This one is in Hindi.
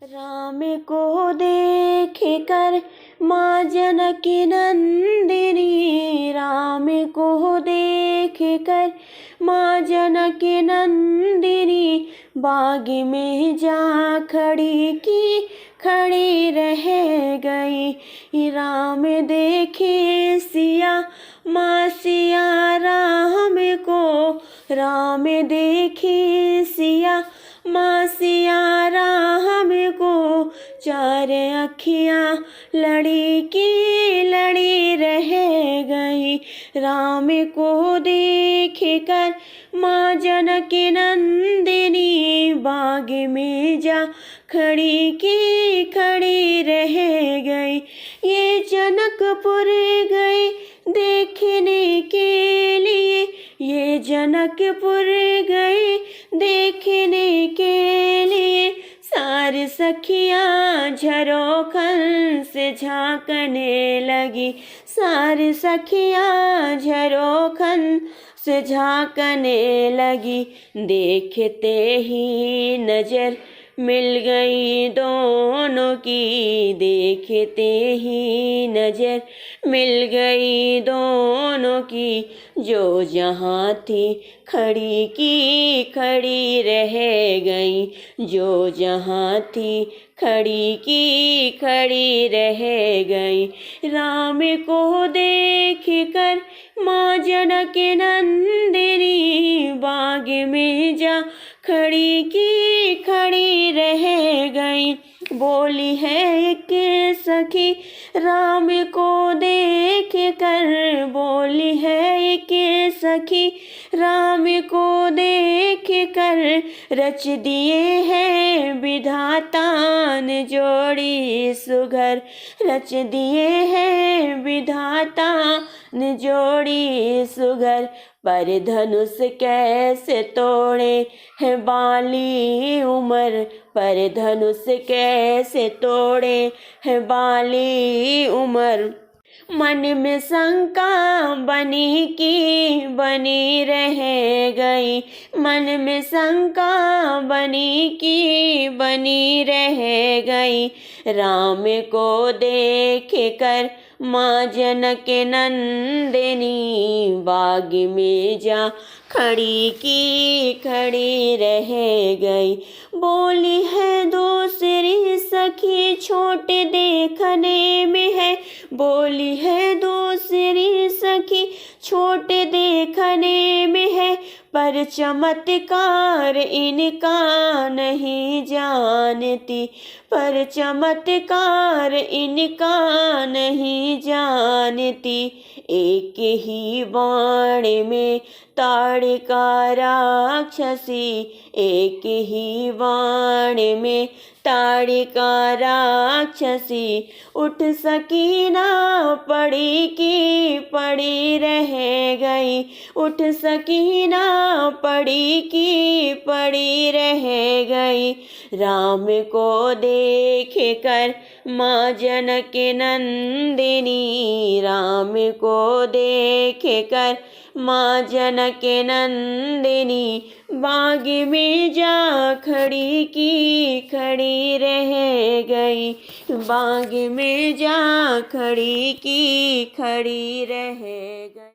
राम को देख कर माँ जनकी नंदिनी, राम को देख कर माँ जनकी नंदिनी, बाग में जा खड़ी रह गई। राम देखे सिया माँ सिया राम को, राम देखे सिया माँ सिया राम को, चार अखियाँ लड़ी की लड़ी रह गई। राम को देख कर माँ जनकी नंदिनी, बाग में जा खड़ी रह गई। ये जनकपुर गई देखने के लिए, ये जनकपुर गई देखने के लिए, सारी सखियाँ झरोखन से झांकने लगी, सारी सखियाँ झरोखन से झांकने लगी। देखते ही नजर मिल गई दोनों की, देखते ही नजर मिल गई दोनों की, जो जहाँ थी खड़ी रह गई, जो जहाँ थी खड़ी रह गई। राम को देख कर माँ जनकी नंदिनी, बाग में जा खड़ी रह गई। बोली है एक सखी राम को देख कर, बोली है एक सखी राम को देख कर, रच दिए हैं विधाता ने जोड़ी सुघर, रच दिए हैं विधाता ने जोड़ी सुघर। पर धनुष कैसे तोड़े है बाली उमर, पर धनुष कैसे तोड़े है बाली उमर। मन में शंका बनी रह गई, मन में शंका बनी रह गई। राम को देख कर माँ जनकी नंदिनी, बाग में जा खड़ी रह गई। बोली है दूसरी सखी छोटे देखने में है, बोली है दूसरी सखी छोटे देखने में है, पर चमत्कार इनका नहीं जानती, पर चमत्कार इनका नहीं जानती। एक ही बाण में ताड़का राक्षसी, एक ही बाण में ताड़का राक्षसी, उठ सकी ना पड़ी रह गई, उठ सकी ना पड़ी रह गई। राम को देख कर माँ जनकी नंदिनी, राम को देख कर माँ जनकी नंदिनी, बाग में जा खड़ी रह गई, बाग में जा खड़ी रह गई।